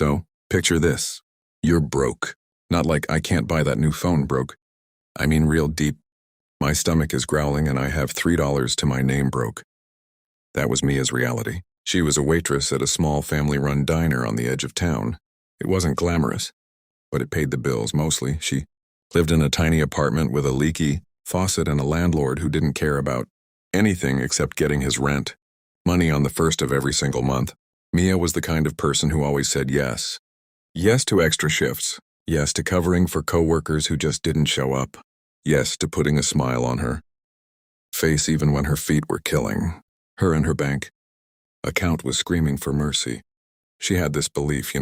So, picture this. You're broke. Not like I can't buy that new phone broke. I mean real deep. My stomach is growling and I have $3 to my name broke. That was Mia's reality. She was a waitress at a small family-run diner on the edge of town. It wasn't glamorous, but it paid the bills mostly. She lived in a tiny apartment with a leaky faucet and a landlord who didn't care about anything except getting his rent. Money on the first of every single month. Mia was the kind of person who always said yes. Yes to extra shifts. Yes to covering for coworkers who just didn't show up. Yes to putting a smile on her face even when her feet were killing her and her bank account was screaming for mercy. She had this belief,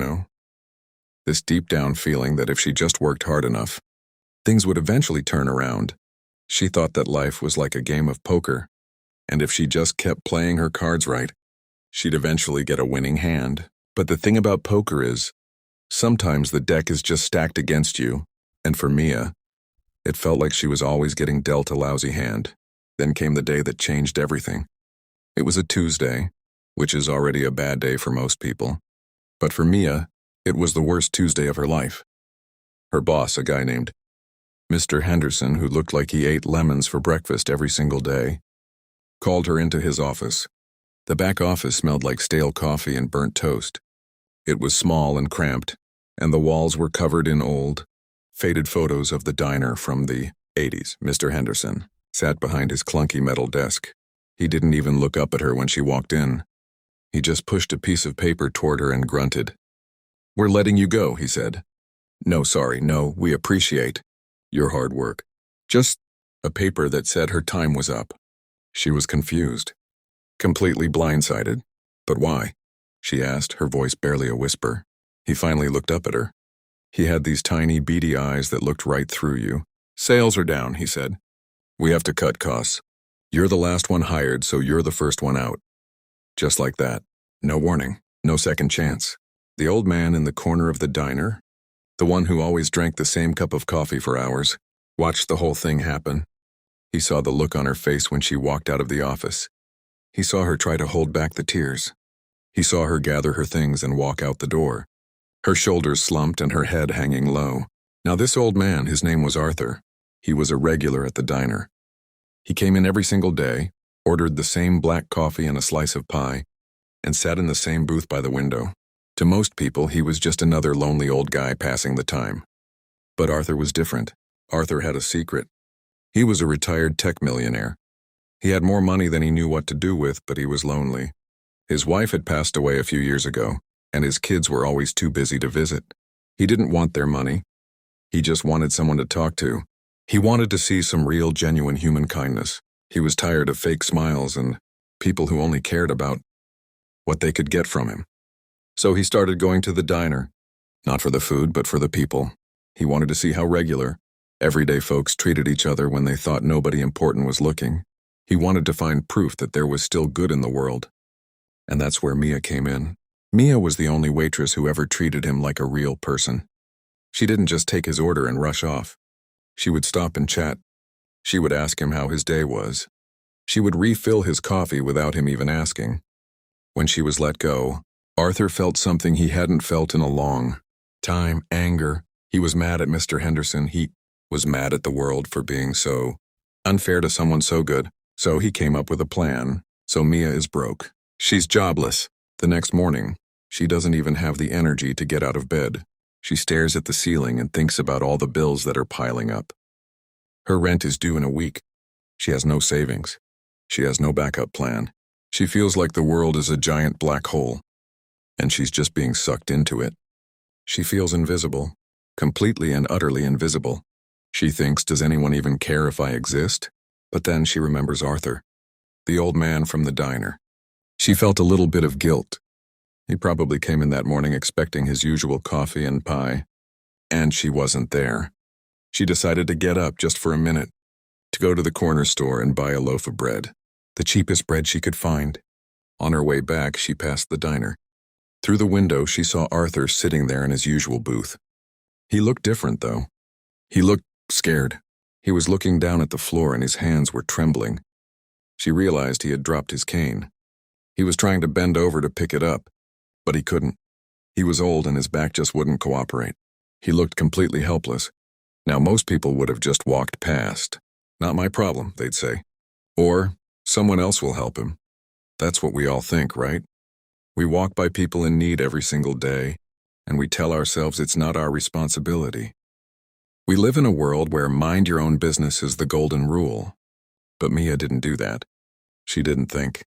this deep down feeling that if she just worked hard enough, things would eventually turn around. She thought that life was like a game of poker, and if she just kept playing her cards right, she'd eventually get a winning hand. But the thing about poker is, sometimes the deck is just stacked against you, and for Mia, it felt like she was always getting dealt a lousy hand. Then came the day that changed everything. It was a Tuesday, which is already a bad day for most people. But for Mia, it was the worst Tuesday of her life. Her boss, a guy named Mr. Henderson, who looked like he ate lemons for breakfast every single day, called her into his office. The back office smelled like stale coffee and burnt toast. It was small and cramped, and the walls were covered in old, faded photos of the diner from the 80s. Mr. Henderson sat behind his clunky metal desk. He didn't even look up at her when she walked in. He just pushed a piece of paper toward her and grunted. "We're letting you go," he said. "No, sorry, no, we appreciate your hard work." Just a paper that said her time was up. She was confused, completely blindsided. "But why?" she asked, her voice barely a whisper. He finally looked up at her. He had these tiny, beady eyes that looked right through you. "Sales are down," he said. "We have to cut costs. You're the last one hired, so you're the first one out." Just like that. No warning, no second chance. The old man in the corner of the diner, the one who always drank the same cup of coffee for hours, watched the whole thing happen. He saw the look on her face when she walked out of the office. He saw her try to hold back the tears. He saw her gather her things and walk out the door, her shoulders slumped and her head hanging low. Now this old man, his name was Arthur. He was a regular at the diner. He came in every single day, ordered the same black coffee and a slice of pie, and sat in the same booth by the window. To most people, he was just another lonely old guy passing the time. But Arthur was different. Arthur had a secret. He was a retired tech millionaire. He had more money than he knew what to do with, but he was lonely. His wife had passed away a few years ago, and his kids were always too busy to visit. He didn't want their money. He just wanted someone to talk to. He wanted to see some real, genuine human kindness. He was tired of fake smiles and people who only cared about what they could get from him. So he started going to the diner, not for the food, but for the people. He wanted to see how regular, everyday folks treated each other when they thought nobody important was looking. He wanted to find proof that there was still good in the world. And that's where Mia came in. Mia was the only waitress who ever treated him like a real person. She didn't just take his order and rush off. She would stop and chat. She would ask him how his day was. She would refill his coffee without him even asking. When she was let go, Arthur felt something he hadn't felt in a long time: anger. He was mad at Mr. Henderson. He was mad at the world for being so unfair to someone so good. So he came up with a plan. So Mia is broke. She's jobless. The next morning, she doesn't even have the energy to get out of bed. She stares at the ceiling and thinks about all the bills that are piling up. Her rent is due in a week. She has no savings. She has no backup plan. She feels like the world is a giant black hole, and she's just being sucked into it. She feels invisible, completely and utterly invisible. She thinks, does anyone even care if I exist? But then she remembers Arthur, the old man from the diner. She felt a little bit of guilt. He probably came in that morning expecting his usual coffee and pie, and she wasn't there. She decided to get up just for a minute, to go to the corner store and buy a loaf of bread, the cheapest bread she could find. On her way back, she passed the diner. Through the window, she saw Arthur sitting there in his usual booth. He looked different, though. He looked scared. He was looking down at the floor and his hands were trembling. She realized he had dropped his cane. He was trying to bend over to pick it up, but he couldn't. He was old and his back just wouldn't cooperate. He looked completely helpless. Now most people would have just walked past. Not my problem, they'd say. Or, someone else will help him. That's what we all think, right? We walk by people in need every single day, and we tell ourselves it's not our responsibility. We live in a world where mind your own business is the golden rule. But Mia didn't do that. She didn't think.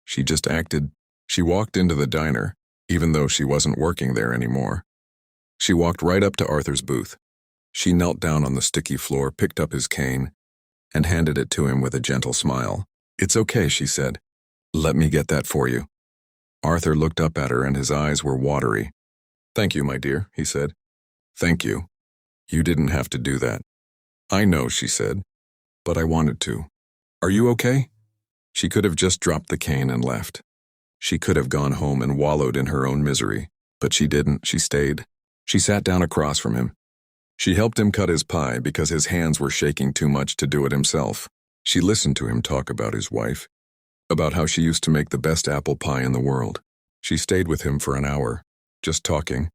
She just acted. She walked into the diner, even though she wasn't working there anymore. She walked right up to Arthur's booth. She knelt down on the sticky floor, picked up his cane, and handed it to him with a gentle smile. "It's okay," she said. "Let me get that for you." Arthur looked up at her and his eyes were watery. "Thank you, my dear," he said. "Thank you. You didn't have to do that." "I know," she said, "but I wanted to. Are you okay?" She could have just dropped the cane and left. She could have gone home and wallowed in her own misery, but she didn't. She stayed. She sat down across from him. She helped him cut his pie because his hands were shaking too much to do it himself. She listened to him talk about his wife, about how she used to make the best apple pie in the world. She stayed with him for an hour, just talking,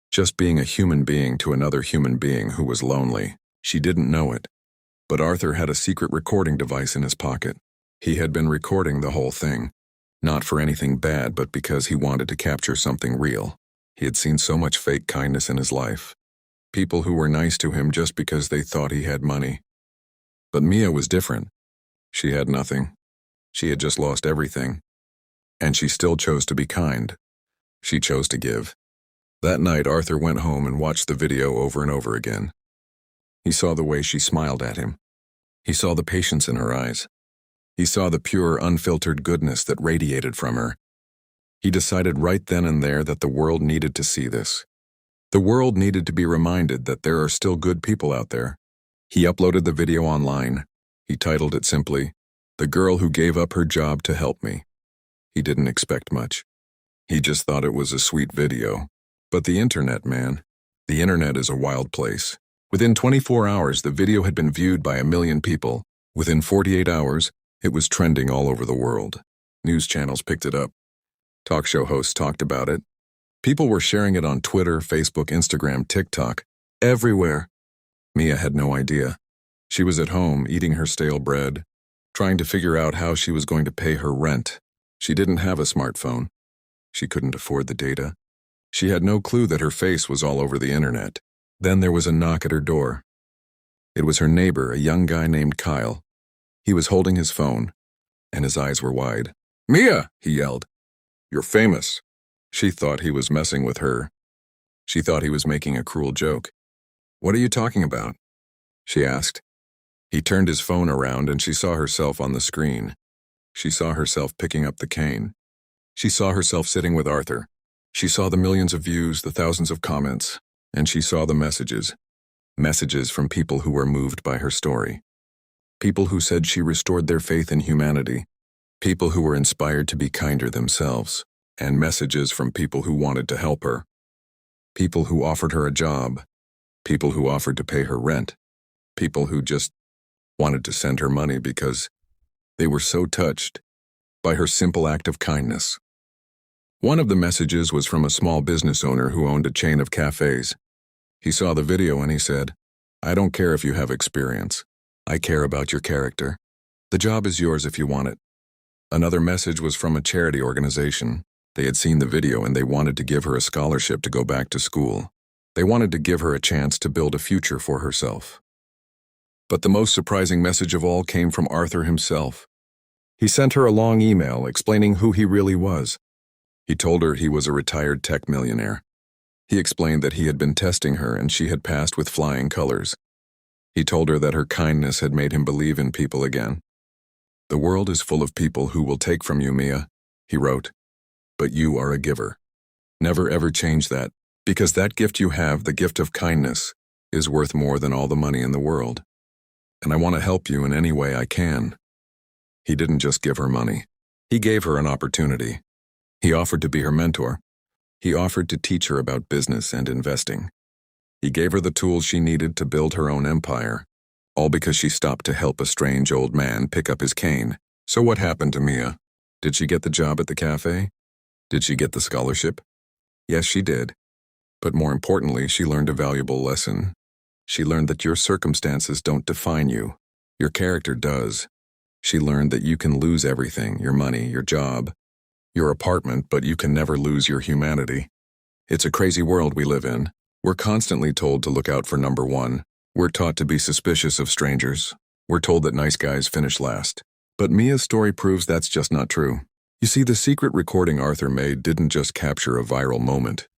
just being a human being to another human being who was lonely. She didn't know it, but Arthur had a secret recording device in his pocket. He had been recording the whole thing, not for anything bad, but because he wanted to capture something real. He had seen so much fake kindness in his life. People who were nice to him just because they thought he had money. But Mia was different. She had nothing. She had just lost everything. And she still chose to be kind. She chose to give. That night, Arthur went home and watched the video over and over again. He saw the way she smiled at him. He saw the patience in her eyes. He saw the pure, unfiltered goodness that radiated from her. He decided right then and there that the world needed to see this. The world needed to be reminded that there are still good people out there. He uploaded the video online. He titled it simply, "The Girl Who Gave Up Her Job to Help Me." He didn't expect much. He just thought it was a sweet video. But the internet, man. The internet is a wild place. Within 24 hours, the video had been viewed by 1 million people. Within 48 hours, it was trending all over the world. News channels picked it up. Talk show hosts talked about it. People were sharing it on Twitter, Facebook, Instagram, TikTok, everywhere. Mia had no idea. She was at home, eating her stale bread, trying to figure out how she was going to pay her rent. She didn't have a smartphone. She couldn't afford the data. She had no clue that her face was all over the internet. Then there was a knock at her door. It was her neighbor, a young guy named Kyle. He was holding his phone, and his eyes were wide. "Mia!" he yelled. "You're famous." She thought he was messing with her. She thought he was making a cruel joke. "What are you talking about?" she asked. He turned his phone around and she saw herself on the screen. She saw herself picking up the cane. She saw herself sitting with Arthur. She saw the millions of views, the thousands of comments, and she saw the messages. Messages from people who were moved by her story. People who said she restored their faith in humanity. People who were inspired to be kinder themselves. And messages from people who wanted to help her. People who offered her a job. People who offered to pay her rent. People who just wanted to send her money because they were so touched by her simple act of kindness. One of the messages was from a small business owner who owned a chain of cafes. He saw the video and he said, "I don't care if you have experience. I care about your character. The job is yours if you want it." Another message was from a charity organization. They had seen the video and they wanted to give her a scholarship to go back to school. They wanted to give her a chance to build a future for herself. But the most surprising message of all came from Arthur himself. He sent her a long email explaining who he really was. He told her he was a retired tech millionaire. He explained that he had been testing her and she had passed with flying colors. He told her that her kindness had made him believe in people again. "The world is full of people who will take from you, Mia," he wrote. "But you are a giver. Never ever change that, because that gift you have, the gift of kindness, is worth more than all the money in the world. And I want to help you in any way I can." He didn't just give her money. He gave her an opportunity. He offered to be her mentor. He offered to teach her about business and investing. He gave her the tools she needed to build her own empire, all because she stopped to help a strange old man pick up his cane. So what happened to Mia? Did she get the job at the cafe? Did she get the scholarship? Yes, she did. But more importantly, she learned a valuable lesson. She learned that your circumstances don't define you. Your character does. She learned that you can lose everything, your money, your job, your apartment, but you can never lose your humanity. It's a crazy world we live in. We're constantly told to look out for number one. We're taught to be suspicious of strangers. We're told that nice guys finish last. But Mia's story proves that's just not true. You see, the secret recording Arthur made didn't just capture a viral moment.